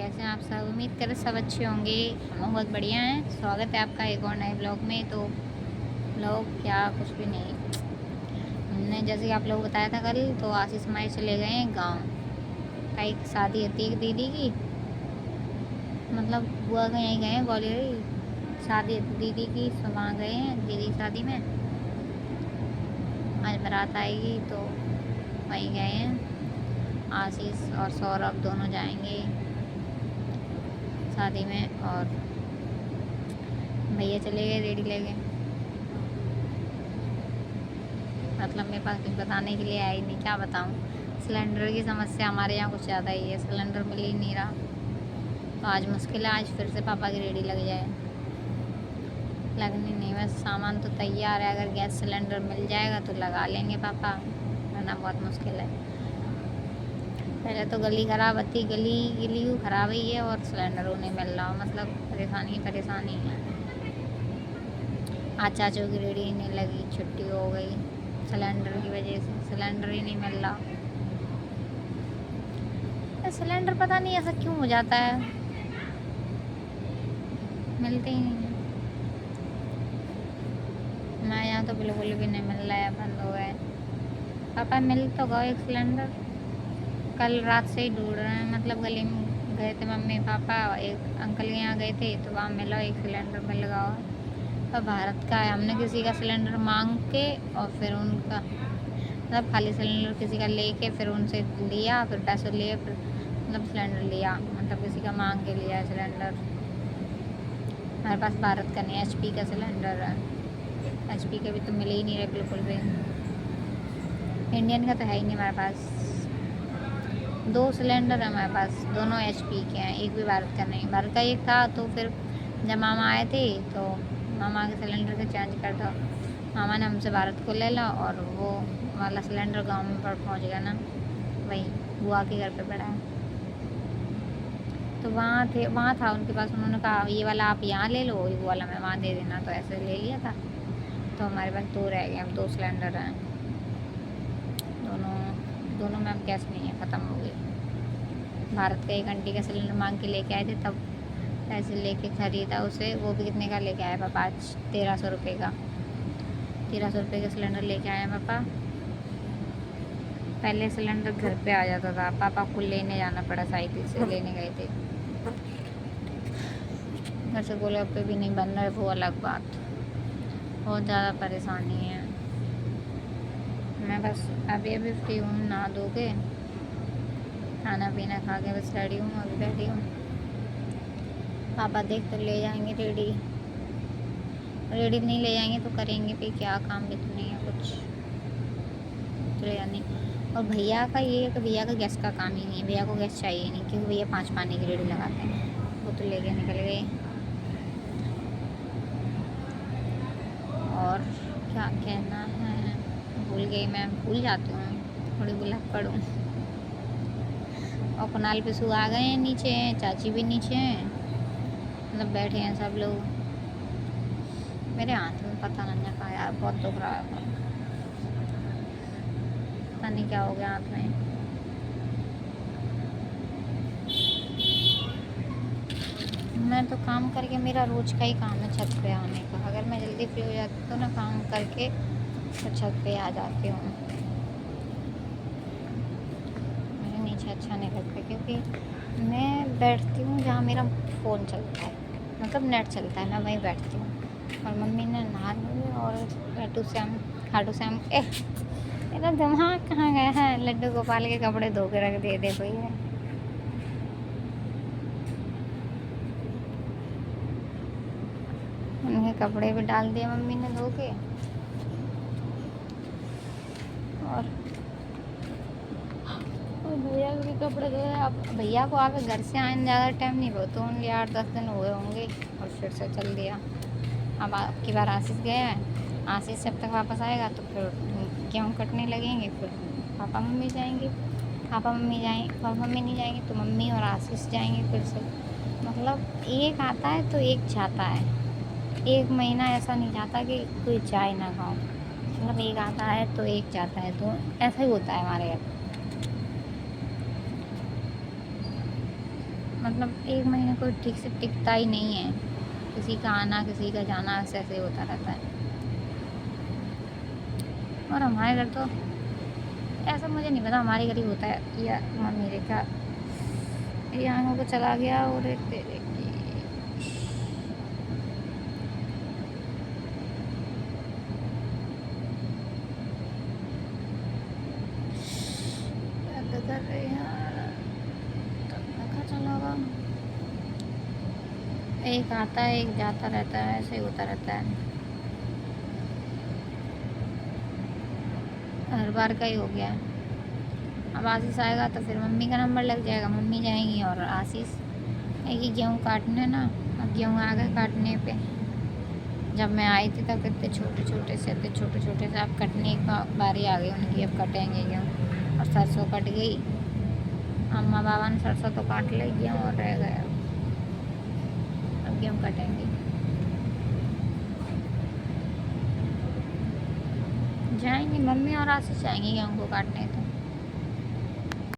कैसे हैं आप सब। उम्मीद करें सब अच्छे होंगे। हम बहुत बढ़िया हैं। स्वागत है आपका एक और नए ब्लॉग में। तो ब्लॉग क्या कुछ भी नहीं, हमने जैसे कि आप लोगों को बताया था कल, तो आशीष माई चले गए हैं गाँव। का एक शादी होती है एक दीदी की, मतलब बुआ के यहीं गए हैं ग्वालियर ही। शादी होती दीदी की, तो वहाँ गए हैं दीदी की शादी में। आज बारात आएगी तो वहीं गए हैं। आशीष और सौरभ दोनों जाएंगे शादी में, और भैया चले गए रेडी लेके। मतलब मेरे पास कुछ बताने के लिए है ही नहीं, क्या बताऊँ। सिलेंडर की समस्या हमारे यहाँ कुछ ज़्यादा ही है, सिलेंडर मिल ही नहीं रहा। तो आज मुश्किल है, आज फिर से पापा की रेडी लग जाए। लगनी नहीं, बस सामान तो तैयार है। अगर गैस सिलेंडर मिल जाएगा तो लगा लेंगे पापा, वरना बहुत मुश्किल है। पहले तो गली ख़राब थी, गली ख़राब ही है, और सिलेंडरों नहीं मिल रहा। मतलब परेशानी है। आज चाचू की रेडी ही नहीं लगी, छुट्टी हो गई सिलेंडर की वजह से। सिलेंडर ही नहीं मिल रहा। सिलेंडर पता नहीं ऐसा क्यों हो जाता है, मिलते ही नहीं है। हमारे यहाँ तो बिल्कुल भी नहीं मिल रहा है, बंद हो गए। पापा मिल तो गए एक सिलेंडर, कल रात से ही ढूंढ रहे हैं। मतलब गली में गए थे मम्मी पापा, एक अंकल के यहाँ गए थे तो वहाँ मिला, एक सिलेंडर मिल गया। और भारत का है, हमने किसी का सिलेंडर मांग के और फिर उनका, मतलब खाली सिलेंडर किसी का लेके फिर उनसे लिया, फिर पैसे लिए, फिर मतलब सिलेंडर लिया। मतलब किसी का मांग के लिया सिलेंडर। हमारे पास भारत का नहीं, HP का सिलेंडर है। HP के भी तो मिले ही नहीं रहे बिल्कुल भी। इंडियन का तो है ही नहीं हमारे पास। 2 सिलेंडर है हमारे पास, दोनों HP के हैं, एक भी भारत का नहीं। भारत का एक था तो फिर जब मामा आए थे तो मामा के सिलेंडर को चेंज कर दो। मामा ने हमसे भारत को ले ला, और वो वाला सिलेंडर गांव में पर पहुंच गया ना, वही बुआ के घर पे पड़ा है। तो वहाँ था उनके पास। उन्होंने कहा ये वाला आप यहाँ ले लो, ये वाला मैं वहाँ दे देना। तो ऐसे ले लिया था। तो हमारे पास 2 रह गए, अब 2 सिलेंडर हैं। दोनों में अब गैस नहीं है, ख़त्म हो गई। भारत का एक आंटी का सिलेंडर मांग के लेके आए थे, तब पैसे लेके ख़रीदा उसे। वो भी कितने का लेके आया पापा आज? 1300 रुपये का। 1300 रुपये का सिलेंडर लेके आए पापा। पहले सिलेंडर घर पे आ जाता था, पापा को लेने जाना पड़ा, साइकिल से लेने गए थे। घर से गोलगप्पे भी नहीं बन रहे, वो अलग बात। बहुत ज़्यादा परेशानी है। मैं बस अभी फ्री हूँ, नहा धो के खाना पीना खा के बस रेडी हूँ, अभी बैठी हूँ। पापा देख तो ले जाएंगे रेडी नहीं ले जाएंगे तो करेंगे भी क्या, काम भी तो नहीं है कुछ, तो ले जाने। और भैया का ये है कि भैया का गैस का काम ही नहीं है, भैया को गैस चाहिए नहीं, क्योंकि भैया 5 पानी की रेडी लगाते हैं। वो तो लेके निकल गए। और क्या कहना है, भूल गई मैं, भूल जाती हूँ, थोड़ी भुलक्कड़ हूँ। और कुणाल पे सु आ गए हैं नीचे, चाची भी नीचे हैं, मतलब बैठे हैं सब लोग। मेरे हाथ में पता नहीं क्या यार, बहुत दुख रहा है, पता नहीं क्या हो गया हाथ में। मैं तो काम करके, मेरा रोज़ का ही काम है छत पे आने का। अगर मैं जल्दी फ्री हो जाती तो ना काम करके तो छत पे आ जाती हूँ। मुझे नीचे अच्छा नहीं लगता, क्योंकि मैं बैठती हूँ जहाँ मेरा फ़ोन चलता है, मतलब नेट चलता है, मैं वहीं बैठती हूँ। और मम्मी ने नहा ली, और खाटू श्याम मेरा दिमाग कहाँ गया है, लड्डू गोपाल के कपड़े धो के रख दिए थे कोई है। उनके कपड़े भी डाल दिए मम्मी ने धो के। और भैया के कपड़े धोए। अब भैया को आके घर से आने ज़्यादा टाइम नहीं, बहुत तो उनके 8-10 दिन हुए होंगे, और फिर से चल दिया। अब आपकी बार आशीष गया है, आशीष जब तक वापस आएगा तो फिर गेहूँ कटने लगेंगे, फिर पापा मम्मी जाएंगे। पापा मम्मी नहीं जाएंगे तो मम्मी और आशीष जाएंगे फिर से। मतलब एक आता है तो एक जाता है, एक महीना ऐसा नहीं जाता कि कोई जाए ना गाँव। मतलब एक आता है तो एक जाता है, तो ऐसा ही होता है हमारे घर। मतलब 1 महीने कोई ठीक से टिकता ही नहीं है। किसी का आना, किसी का जाना, ऐसे ऐसे होता रहता है। और हमारे घर तो ऐसा मुझे नहीं पता हमारे घर ही होता है या मम्मी देखा ये आंखों को चला गया और एक तेरे की क्या कर रहे हैं यार, पंखा चला हुआ। एक आता है एक जाता रहता है, ऐसे ही होता रहता है, हर बार का ही हो गया है। अब आशीष आएगा तो फिर मम्मी का नंबर लग जाएगा, मम्मी जाएंगी और आशीष एक ही गेहूँ काटने ना। अब गेहूँ आ गए काटने पे। जब मैं आई थी तब कितने छोटे छोटे से थे, छोटे छोटे से। अब कटने की बारी आ गई उनकी, अब कटेंगे गेहूँ। और सरसों कट गई, अम्मा बाबा ने सरसों तो काट ली, गेहूँ और रह गया। अब गेहूँ कटेंगे, जाएंगी मम्मी और आशीष जाएंगी गेहूँ को काटने। तो